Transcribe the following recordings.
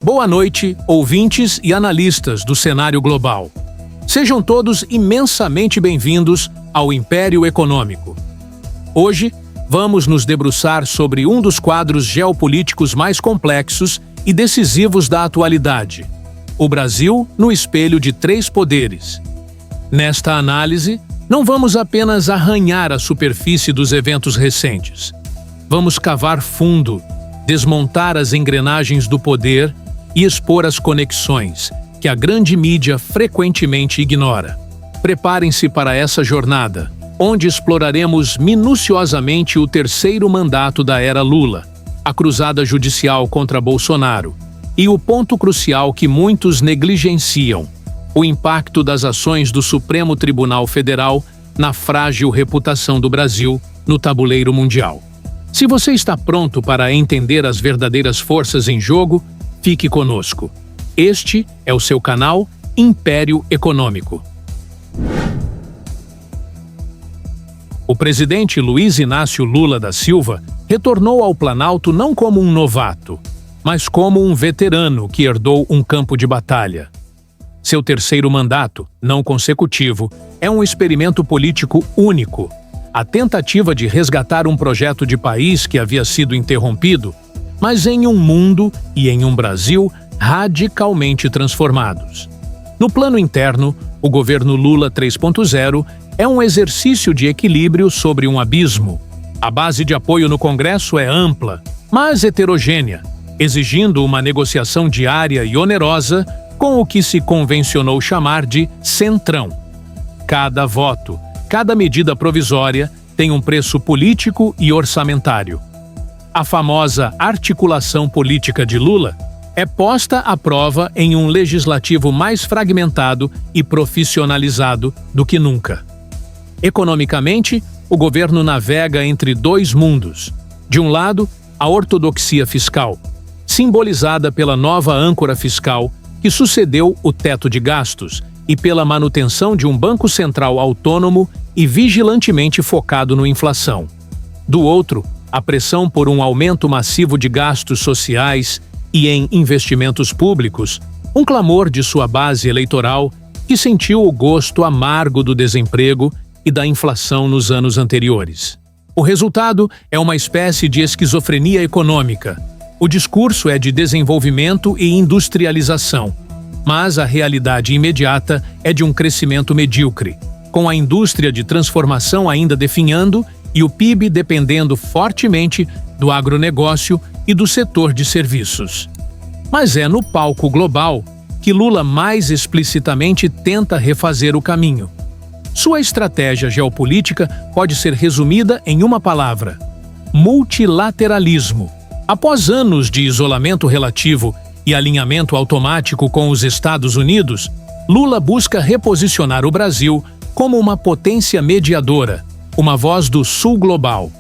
Boa noite, ouvintes e analistas do cenário global. Sejam todos imensamente bem-vindos ao Império Econômico. Hoje, vamos nos debruçar sobre um dos quadros geopolíticos mais complexos e decisivos da atualidade: o Brasil no espelho de três poderes. Nesta análise, não vamos apenas arranhar a superfície dos eventos recentes. Vamos cavar fundo, desmontar as engrenagens do poder e expor as conexões que a grande mídia frequentemente ignora. Preparem-se para essa jornada, onde exploraremos minuciosamente o terceiro mandato da era Lula, a cruzada judicial contra Bolsonaro e o ponto crucial que muitos negligenciam: o impacto das ações do Supremo Tribunal Federal na frágil reputação do Brasil no tabuleiro mundial. Se você está pronto para entender as verdadeiras forças em jogo, fique conosco. Este é o seu canal Império Econômico. O presidente Luiz Inácio Lula da Silva retornou ao Planalto não como um novato, mas como um veterano que herdou um campo de batalha. Seu terceiro mandato, não consecutivo, é um experimento político único, a tentativa de resgatar um projeto de país que havia sido interrompido, mas em um mundo e em um Brasil radicalmente transformados. No plano interno, o governo Lula 3.0 é um exercício de equilíbrio sobre um abismo. A base de apoio no Congresso é ampla, mas heterogênea, exigindo uma negociação diária e onerosa com o que se convencionou chamar de centrão. Cada voto, cada medida provisória tem um preço político e orçamentário. A famosa articulação política de Lula é posta à prova em um legislativo mais fragmentado e profissionalizado do que nunca. Economicamente, o governo navega entre dois mundos. De um lado, a ortodoxia fiscal, simbolizada pela nova âncora fiscal que sucedeu o teto de gastos e pela manutenção de um banco central autônomo e vigilantemente focado na inflação. Do outro, a pressão por um aumento massivo de gastos sociais e em investimentos públicos, um clamor de sua base eleitoral que sentiu o gosto amargo do desemprego e da inflação nos anos anteriores. O resultado é uma espécie de esquizofrenia econômica. O discurso é de desenvolvimento e industrialização, mas a realidade imediata é de um crescimento medíocre, com a indústria de transformação ainda definhando e o PIB dependendo fortemente do agronegócio e do setor de serviços. Mas é no palco global que Lula mais explicitamente tenta refazer o caminho. Sua estratégia geopolítica pode ser resumida em uma palavra: multilateralismo. Após anos de isolamento relativo e alinhamento automático com os Estados Unidos, Lula busca reposicionar o Brasil como uma potência mediadora, uma voz do Sul global.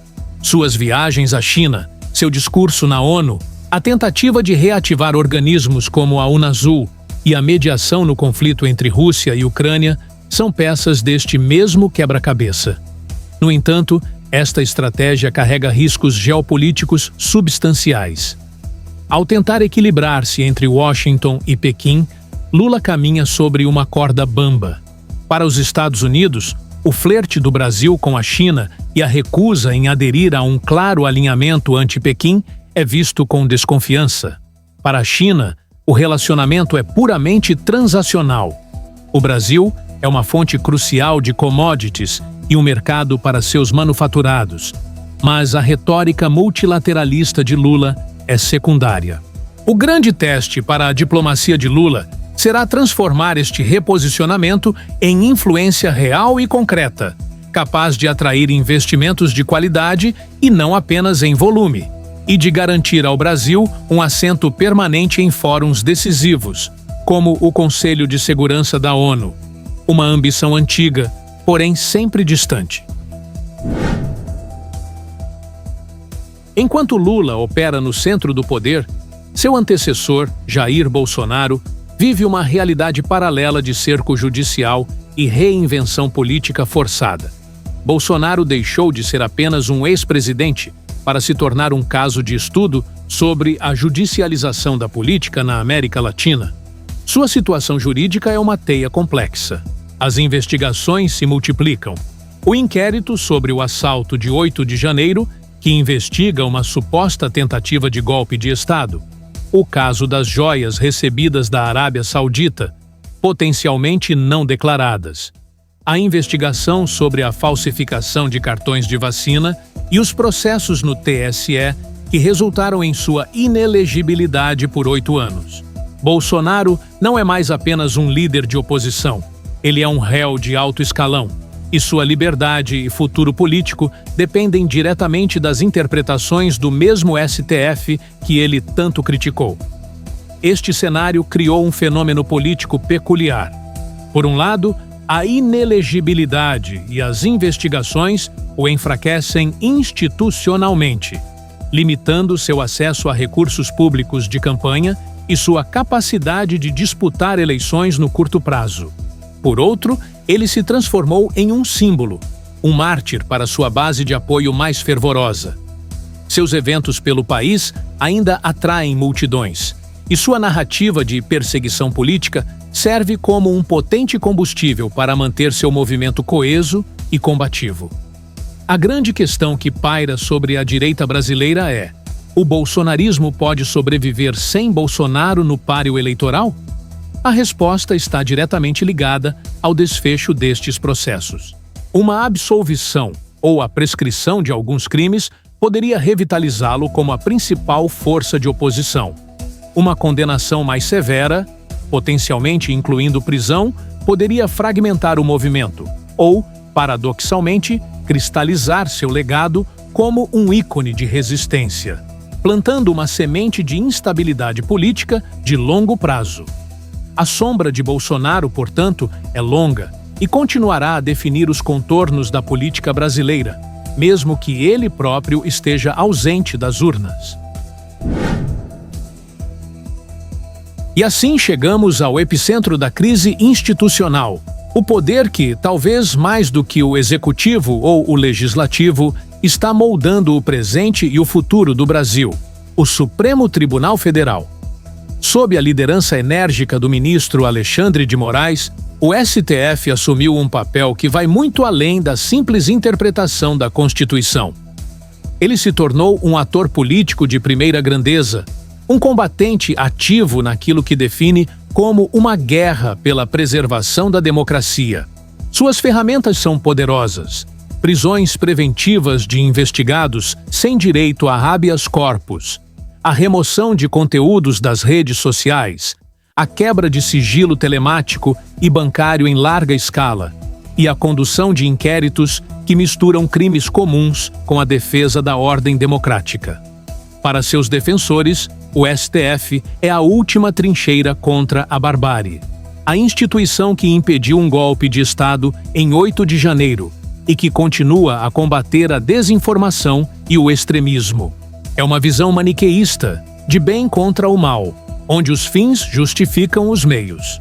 Suas viagens à China, seu discurso na ONU, a tentativa de reativar organismos como a Unasul e a mediação no conflito entre Rússia e Ucrânia são peças deste mesmo quebra-cabeça. No entanto, esta estratégia carrega riscos geopolíticos substanciais. Ao tentar equilibrar-se entre Washington e Pequim, Lula caminha sobre uma corda bamba. Para os Estados Unidos, o flerte do Brasil com a China e a recusa em aderir a um claro alinhamento anti-Pequim é visto com desconfiança. Para a China, o relacionamento é puramente transacional. O Brasil é uma fonte crucial de commodities e um mercado para seus manufaturados, mas a retórica multilateralista de Lula é secundária. O grande teste para a diplomacia de Lula será transformar este reposicionamento em influência real e concreta, capaz de atrair investimentos de qualidade e não apenas em volume, e de garantir ao Brasil um assento permanente em fóruns decisivos, como o Conselho de Segurança da ONU, uma ambição antiga, porém sempre distante. Enquanto Lula opera no centro do poder, seu antecessor, Jair Bolsonaro, vive uma realidade paralela de cerco judicial e reinvenção política forçada. Bolsonaro deixou de ser apenas um ex-presidente para se tornar um caso de estudo sobre a judicialização da política na América Latina. Sua situação jurídica é uma teia complexa. As investigações se multiplicam. O inquérito sobre o assalto de 8 de janeiro, que investiga uma suposta tentativa de golpe de Estado. O caso das joias recebidas da Arábia Saudita, potencialmente não declaradas. A investigação sobre a falsificação de cartões de vacina e os processos no TSE que resultaram em sua inelegibilidade por 8 anos. Bolsonaro não é mais apenas um líder de oposição. Ele é um réu de alto escalão, e sua liberdade e futuro político dependem diretamente das interpretações do mesmo STF que ele tanto criticou. Este cenário criou um fenômeno político peculiar. Por um lado, a inelegibilidade e as investigações o enfraquecem institucionalmente, limitando seu acesso a recursos públicos de campanha e sua capacidade de disputar eleições no curto prazo. Por outro, ele se transformou em um símbolo, um mártir para sua base de apoio mais fervorosa. Seus eventos pelo país ainda atraem multidões, e sua narrativa de perseguição política serve como um potente combustível para manter seu movimento coeso e combativo. A grande questão que paira sobre a direita brasileira é: o bolsonarismo pode sobreviver sem Bolsonaro no páreo eleitoral? A resposta está diretamente ligada ao desfecho destes processos. Uma absolvição ou a prescrição de alguns crimes poderia revitalizá-lo como a principal força de oposição. Uma condenação mais severa, potencialmente incluindo prisão, poderia fragmentar o movimento ou, paradoxalmente, cristalizar seu legado como um ícone de resistência, plantando uma semente de instabilidade política de longo prazo. A sombra de Bolsonaro, portanto, é longa e continuará a definir os contornos da política brasileira, mesmo que ele próprio esteja ausente das urnas. E assim chegamos ao epicentro da crise institucional. O poder que, talvez mais do que o executivo ou o legislativo, está moldando o presente e o futuro do Brasil: o Supremo Tribunal Federal. Sob a liderança enérgica do ministro Alexandre de Moraes, o STF assumiu um papel que vai muito além da simples interpretação da Constituição. Ele se tornou um ator político de primeira grandeza, um combatente ativo naquilo que define como uma guerra pela preservação da democracia. Suas ferramentas são poderosas: prisões preventivas de investigados sem direito a habeas corpus, a remoção de conteúdos das redes sociais, a quebra de sigilo telemático e bancário em larga escala, e a condução de inquéritos que misturam crimes comuns com a defesa da ordem democrática. Para seus defensores, o STF é a última trincheira contra a barbárie, a instituição que impediu um golpe de Estado em 8 de janeiro e que continua a combater a desinformação e o extremismo. É uma visão maniqueísta, de bem contra o mal, onde os fins justificam os meios.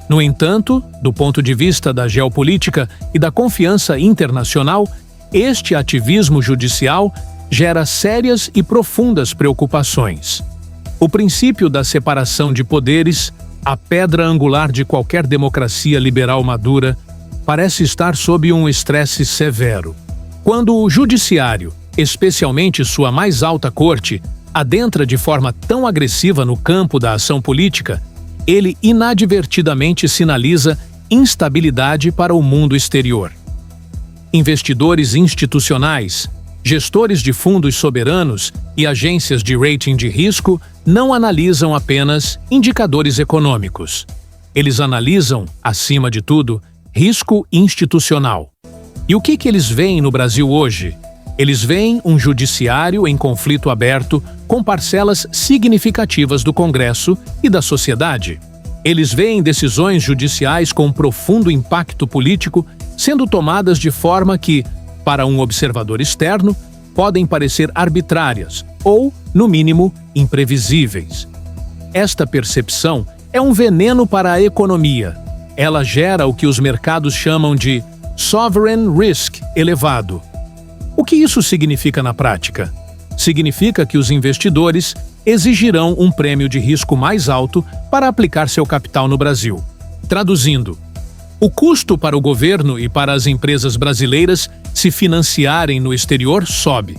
No entanto, do ponto de vista da geopolítica e da confiança internacional, este ativismo judicial gera sérias e profundas preocupações. O princípio da separação de poderes, a pedra angular de qualquer democracia liberal madura, parece estar sob um estresse severo. Quando o judiciário, especialmente sua mais alta corte, adentra de forma tão agressiva no campo da ação política, ele inadvertidamente sinaliza instabilidade para o mundo exterior. Investidores institucionais, gestores de fundos soberanos e agências de rating de risco não analisam apenas indicadores econômicos. Eles analisam, acima de tudo, risco institucional. E o que eles veem no Brasil hoje? Eles veem um judiciário em conflito aberto com parcelas significativas do Congresso e da sociedade. Eles veem decisões judiciais com profundo impacto político sendo tomadas de forma que, para um observador externo, podem parecer arbitrárias ou, no mínimo, imprevisíveis. Esta percepção é um veneno para a economia. Ela gera o que os mercados chamam de sovereign risk elevado. O que isso significa na prática? Significa que os investidores exigirão um prêmio de risco mais alto para aplicar seu capital no Brasil. Traduzindo, o custo para o governo e para as empresas brasileiras se financiarem no exterior sobe.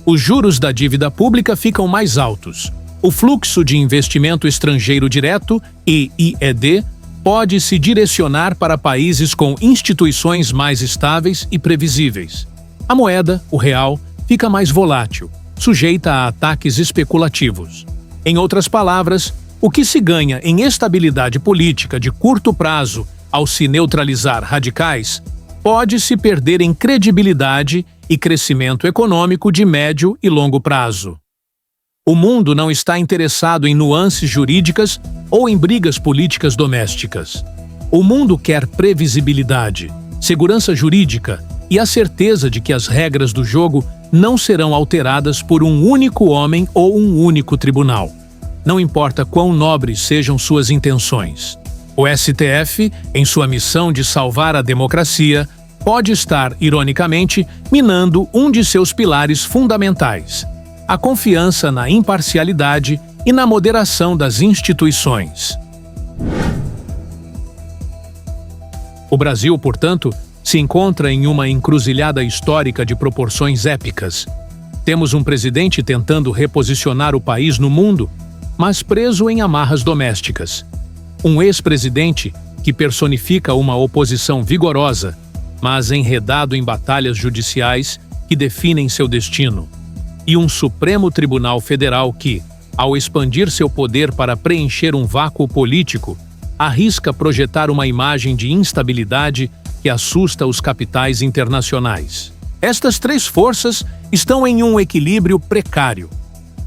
Os juros da dívida pública ficam mais altos. O fluxo de investimento estrangeiro direto, EIED, pode se direcionar para países com instituições mais estáveis e previsíveis. A moeda, o real, fica mais volátil, sujeita a ataques especulativos. Em outras palavras, o que se ganha em estabilidade política de curto prazo ao se neutralizar radicais, pode se perder em credibilidade e crescimento econômico de médio e longo prazo. O mundo não está interessado em nuances jurídicas ou em brigas políticas domésticas. O mundo quer previsibilidade, segurança jurídica e a certeza de que as regras do jogo não serão alteradas por um único homem ou um único tribunal. Não importa quão nobres sejam suas intenções. O STF, em sua missão de salvar a democracia, pode estar, ironicamente, minando um de seus pilares fundamentais: a confiança na imparcialidade e na moderação das instituições. O Brasil, portanto, se encontra em uma encruzilhada histórica de proporções épicas. Temos um presidente tentando reposicionar o país no mundo, mas preso em amarras domésticas. Um ex-presidente que personifica uma oposição vigorosa, mas enredado em batalhas judiciais que definem seu destino. E um Supremo Tribunal Federal que, ao expandir seu poder para preencher um vácuo político, arrisca projetar uma imagem de instabilidade que assusta os capitais internacionais. Estas três forças estão em um equilíbrio precário.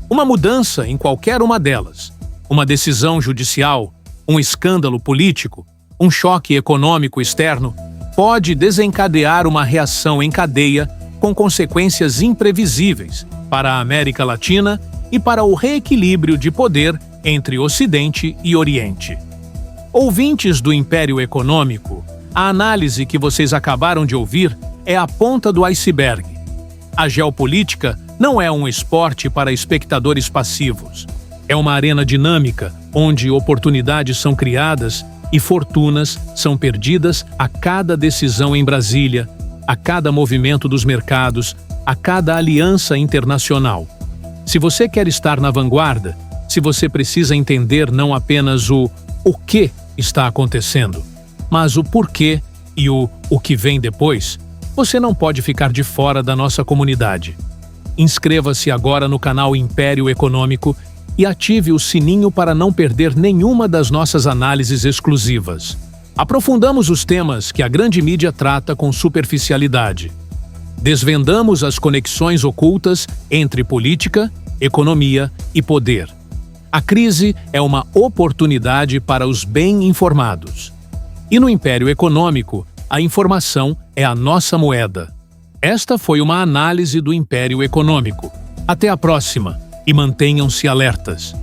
Uma mudança em qualquer uma delas, uma decisão judicial, um escândalo político, um choque econômico externo, pode desencadear uma reação em cadeia com consequências imprevisíveis para a América Latina e para o reequilíbrio de poder entre Ocidente e Oriente. Ouvintes do Império Econômico, a análise que vocês acabaram de ouvir é a ponta do iceberg. A geopolítica não é um esporte para espectadores passivos. É uma arena dinâmica, onde oportunidades são criadas e fortunas são perdidas a cada decisão em Brasília, a cada movimento dos mercados, a cada aliança internacional. Se você quer estar na vanguarda, se você precisa entender não apenas o que está acontecendo, mas o porquê e o que vem depois, você não pode ficar de fora da nossa comunidade. Inscreva-se agora no canal Império Econômico e ative o sininho para não perder nenhuma das nossas análises exclusivas. Aprofundamos os temas que a grande mídia trata com superficialidade. Desvendamos as conexões ocultas entre política, economia e poder. A crise é uma oportunidade para os bem informados. E no Império Econômico, a informação é a nossa moeda. Esta foi uma análise do Império Econômico. Até a próxima e mantenham-se alertas.